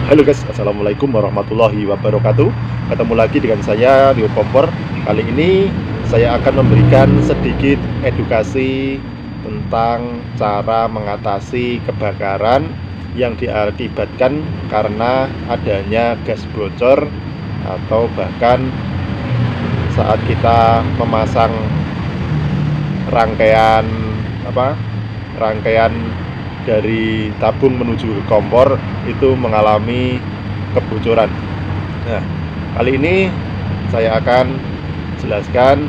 Halo guys, assalamualaikum warahmatullahi wabarakatuh. Ketemu lagi dengan saya Rio Kompor. Kali ini saya akan memberikan sedikit edukasi tentang cara mengatasi kebakaran yang diakibatkan karena adanya gas bocor atau bahkan saat kita memasang rangkaian rangkaian dari tabung menuju ke kompor itu mengalami kebocoran. Nah, kali ini saya akan jelaskan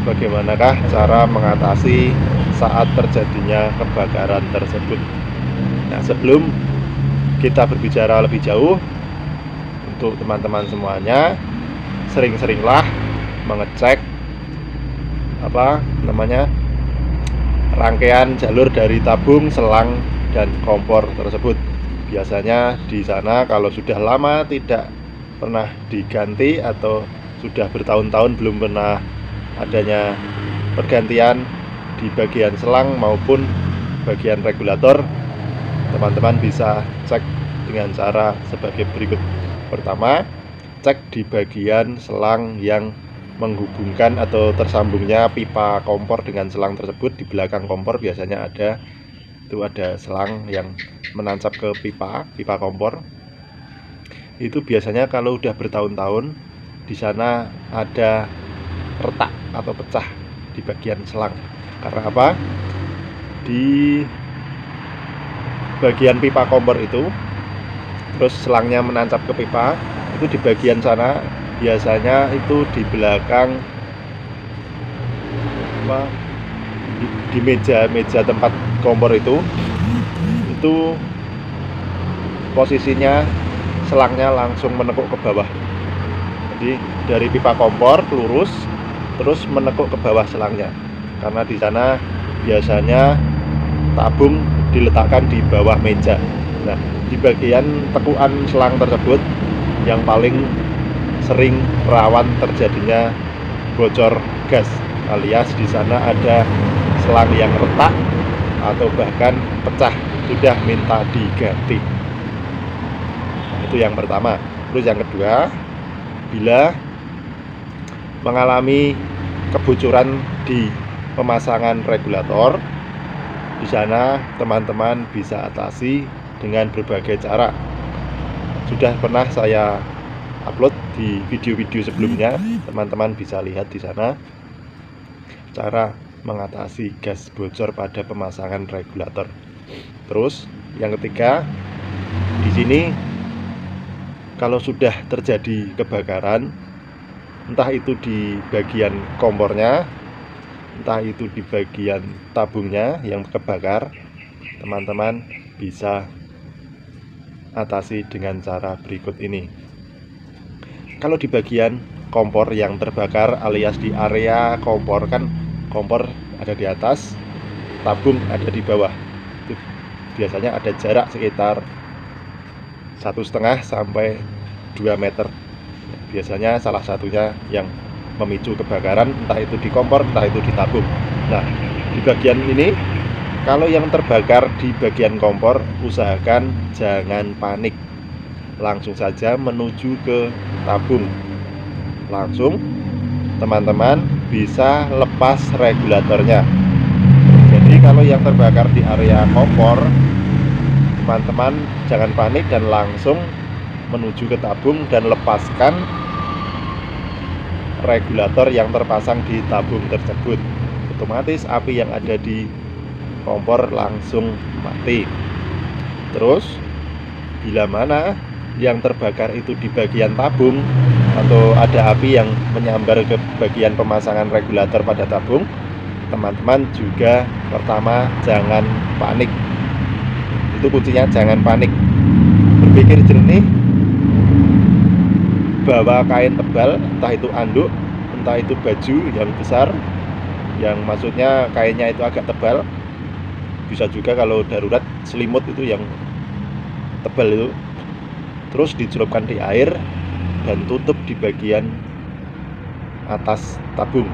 bagaimanakah cara mengatasi saat terjadinya kebakaran tersebut. Nah, sebelum kita berbicara lebih jauh, untuk teman-teman semuanya, sering-seringlah mengecek rangkaian jalur dari tabung, selang, dan kompor tersebut. Biasanya di sana kalau sudah lama tidak pernah diganti atau sudah bertahun-tahun belum pernah adanya pergantian di bagian selang maupun bagian regulator, teman-teman bisa cek dengan cara sebagai berikut. Pertama, cek di bagian selang yang menghubungkan atau tersambungnya pipa kompor dengan selang tersebut. Di belakang kompor biasanya ada selang yang menancap ke pipa kompor. Itu biasanya kalau udah bertahun-tahun di sana ada retak atau pecah di bagian selang. Karena apa? Di bagian pipa kompor itu, terus selangnya menancap ke pipa, itu di bagian sana biasanya itu di belakang di meja tempat kompor itu posisinya selangnya langsung menekuk ke bawah. Jadi dari pipa kompor lurus terus menekuk ke bawah selangnya, karena di sana biasanya tabung diletakkan di bawah meja. Nah, di bagian tekukan selang tersebut yang paling sering rawan terjadinya bocor gas, alias di sana ada selang yang retak atau bahkan pecah, sudah minta diganti. Nah, itu yang pertama. Terus yang kedua, bila mengalami kebocoran di pemasangan regulator, di sana teman-teman bisa atasi dengan berbagai cara. Sudah pernah saya upload di video-video sebelumnya, teman-teman bisa lihat di sana cara mengatasi gas bocor pada pemasangan regulator. Terus yang ketiga, di sini kalau sudah terjadi kebakaran, entah itu di bagian kompornya, entah itu di bagian tabungnya yang kebakar, teman-teman bisa atasi dengan cara berikut ini. Kalau di bagian kompor yang terbakar, alias di area kompor, kan kompor ada di atas, tabung ada di bawah. Itu biasanya ada jarak sekitar 1,5 sampai 2 meter. Biasanya salah satunya yang memicu kebakaran, entah itu di kompor, entah itu di tabung. Nah, di bagian ini, kalau yang terbakar di bagian kompor, usahakan jangan panik, langsung saja menuju ke tabung. Langsung teman-teman bisa lepas regulatornya. Jadi kalau yang terbakar di area kompor, teman-teman jangan panik dan langsung menuju ke tabung dan lepaskan regulator yang terpasang di tabung tersebut. Otomatis api yang ada di kompor langsung mati. Terus bila mana yang terbakar itu di bagian tabung atau ada api yang menyambar ke bagian pemasangan regulator pada tabung, teman-teman juga pertama jangan panik. Itu kuncinya, jangan panik. Berpikir jernih, bawa kain tebal, entah itu anduk, entah itu baju yang besar, yang maksudnya kainnya itu agak tebal. Bisa juga kalau darurat selimut itu yang tebal itu. Terus dicelupkan di air dan tutup di bagian atas tabung.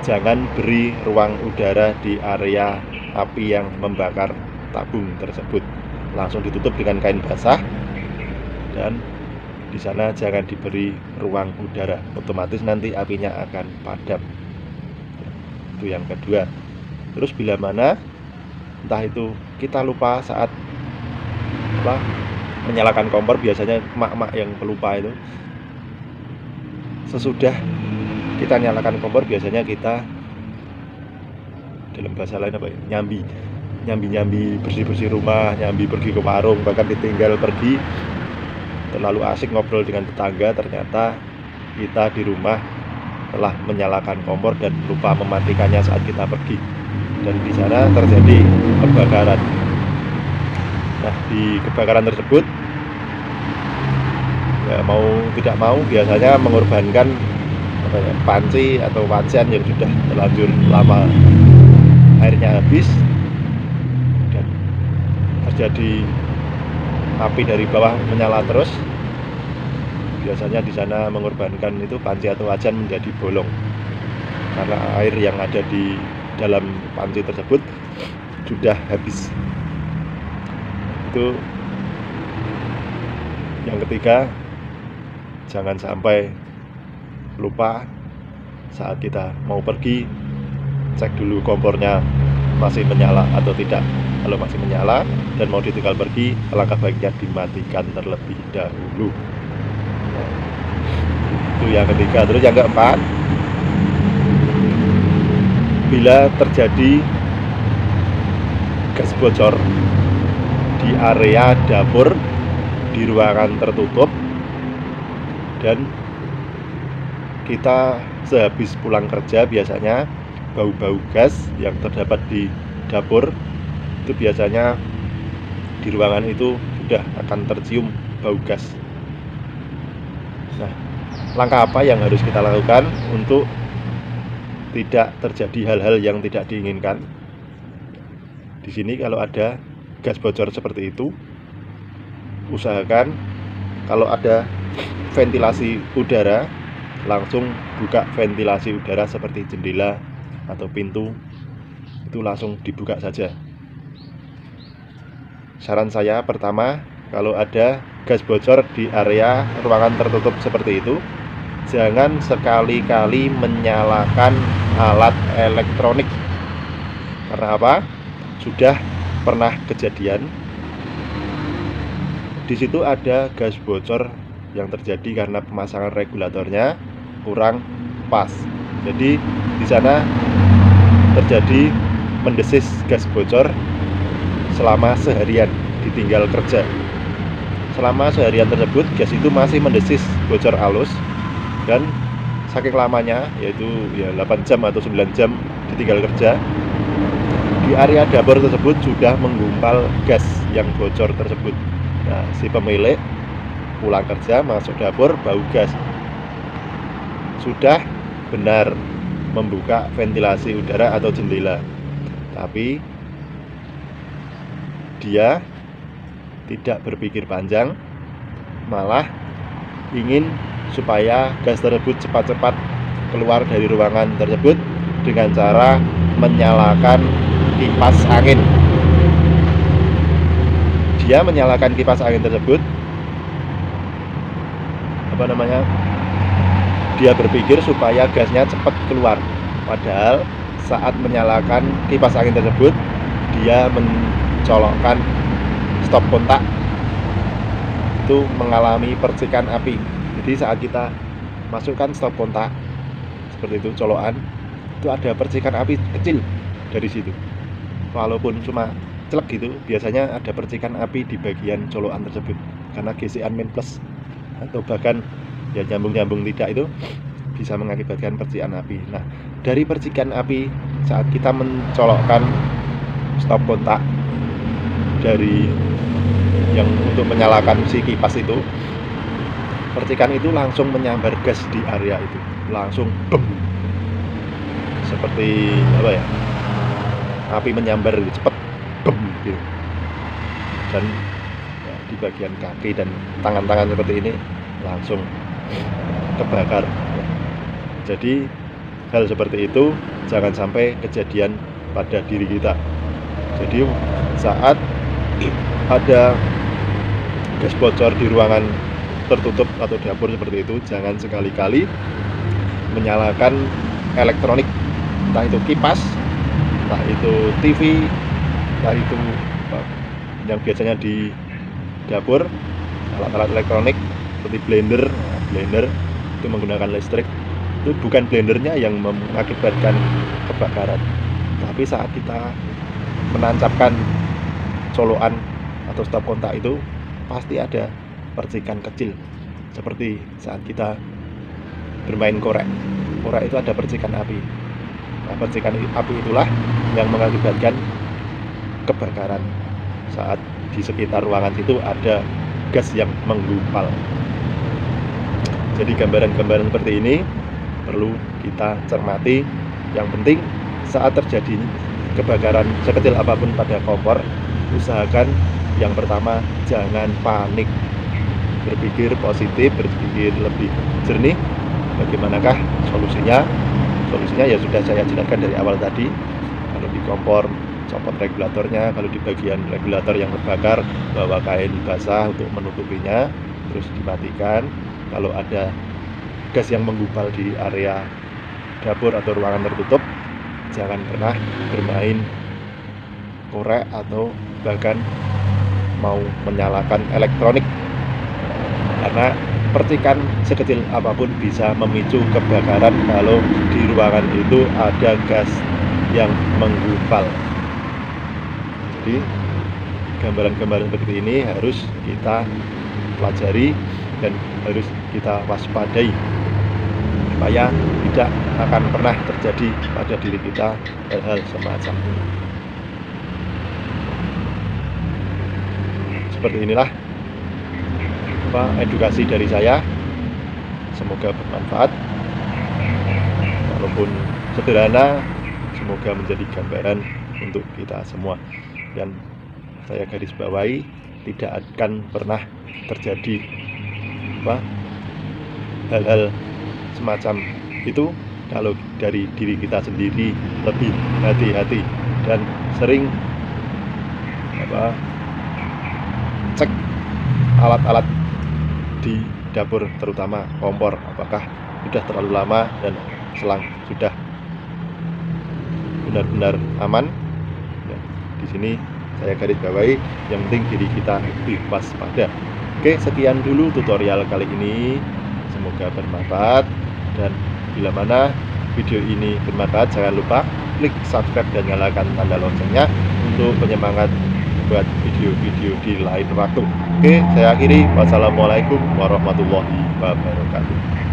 Jangan beri ruang udara di area api yang membakar tabung tersebut. Langsung ditutup dengan kain basah dan di sana jangan diberi ruang udara, otomatis nanti apinya akan padam. Itu yang kedua. Terus bila mana entah itu kita lupa saat menyalakan kompor, biasanya emak-emak yang pelupa itu, sesudah kita nyalakan kompor biasanya kita dalam bahasa lain apa ya, nyambi bersih rumah, nyambi pergi ke warung, bahkan ditinggal pergi, terlalu asik ngobrol dengan tetangga, ternyata kita di rumah telah menyalakan kompor dan lupa mematikannya saat kita pergi, dan di sana terjadi kebakaran. Nah, di kebakaran tersebut ya mau tidak mau biasanya mengorbankan panci atau wajan yang sudah terlanjur lama airnya habis, dan terjadi api dari bawah menyala terus. Biasanya di sana mengorbankan itu panci atau wajan menjadi bolong karena air yang ada di dalam panci tersebut sudah habis. Itu yang ketiga, jangan sampai lupa saat kita mau pergi, cek dulu kompornya masih menyala atau tidak. Kalau masih menyala dan mau ditinggal pergi, alangkah baiknya dimatikan terlebih dahulu. Itu yang ketiga. Terus yang keempat, bila terjadi gas bocor di area dapur di ruangan tertutup dan kita sehabis pulang kerja, biasanya bau-bau gas yang terdapat di dapur itu biasanya di ruangan itu sudah akan tercium bau gas. Nah, langkah apa yang harus kita lakukan untuk tidak terjadi hal-hal yang tidak diinginkan? Di sini kalau ada gas bocor seperti itu, usahakan kalau ada ventilasi udara, langsung buka ventilasi udara seperti jendela atau pintu, itu langsung dibuka saja. Saran saya pertama, kalau ada gas bocor di area ruangan tertutup seperti itu, jangan sekali-kali menyalakan alat elektronik. Karena apa? Sudah pernah kejadian di situ ada gas bocor yang terjadi karena pemasangan regulatornya kurang pas. Jadi di sana terjadi mendesis gas bocor selama seharian ditinggal kerja. Selama seharian tersebut gas itu masih mendesis, bocor halus, dan saking lamanya, yaitu ya 8 jam atau 9 jam ditinggal kerja, di area dapur tersebut sudah menggumpal gas yang bocor tersebut. Nah, si pemilik pulang kerja masuk dapur bau gas. Sudah benar membuka ventilasi udara atau jendela, tapi dia tidak berpikir panjang, malah ingin supaya gas tersebut cepat-cepat keluar dari ruangan tersebut dengan cara menyalakan kipas angin. Dia menyalakan kipas angin tersebut, dia berpikir supaya gasnya cepat keluar. Padahal saat menyalakan kipas angin tersebut, dia mencolokkan stop kontak, itu mengalami percikan api. Jadi saat kita masukkan stop kontak seperti itu, colokan, itu ada percikan api kecil dari situ. Walaupun cuma celek gitu, biasanya ada percikan api di bagian colokan tersebut karena gesekan main plus atau bahkan ya nyambung-nyambung tidak, itu bisa mengakibatkan percikan api. Nah, dari percikan api saat kita mencolokkan stop kontak dari yang untuk menyalakan si kipas itu, percikan itu langsung menyambar gas di area itu, langsung bem, seperti apa ya, api menyambar cepat bem gitu. Dan ya, di bagian kaki dan tangan-tangan seperti ini langsung kebakar. Jadi hal seperti itu jangan sampai kejadian pada diri kita. Jadi saat ada gas bocor di ruangan tertutup atau dapur seperti itu, jangan sekali-kali menyalakan elektronik, entah itu kipas, entah itu TV, entah itu yang biasanya di dapur, alat-alat elektronik seperti blender. Nah, blender itu menggunakan listrik, itu bukan blendernya yang mengakibatkan kebakaran, tapi saat kita menancapkan colokan atau stop kontak itu pasti ada percikan kecil, seperti saat kita bermain korek itu ada percikan api. Nah, percikan api itulah yang mengakibatkan kebakaran saat di sekitar ruangan itu ada gas yang menggumpal. Jadi gambaran-gambaran seperti ini perlu kita cermati. Yang penting saat terjadi kebakaran sekecil apapun pada kompor, usahakan yang pertama jangan panik, berpikir positif, berpikir lebih jernih. Bagaimanakah solusinya? Solusinya ya sudah saya jelaskan dari awal tadi. Kalau di kompor, copot regulatornya. Kalau di bagian regulator yang terbakar, bawa kain basah untuk menutupinya, terus dimatikan. Kalau ada gas yang menggumpal di area dapur atau ruangan tertutup, jangan pernah bermain korek atau bahkan mau menyalakan elektronik, karena percikan sekecil apapun bisa memicu kebakaran kalau di ruangan itu ada gas yang menggumpal. Jadi gambaran-gambaran seperti ini harus kita pelajari dan harus kita waspadai supaya tidak akan pernah terjadi pada diri kita hal-hal semacam ini. Seperti inilah edukasi dari saya, semoga bermanfaat. Walaupun sederhana, semoga menjadi gambaran untuk kita semua. Dan saya garis bawahi, tidak akan pernah terjadi hal-hal semacam itu kalau dari diri kita sendiri lebih hati-hati dan sering cek alat-alat di dapur, terutama kompor, apakah sudah terlalu lama dan selang sudah benar-benar aman. Ya, di sini saya garis bawahi, yang penting diri kita lebih waspada. Oke, sekian dulu tutorial kali ini, semoga bermanfaat. Dan bila mana video ini bermanfaat, jangan lupa klik subscribe dan nyalakan tanda loncengnya untuk penyemangat buat video-video di lain waktu. Oke, saya akhiri. Wassalamualaikum warahmatullahi wabarakatuh.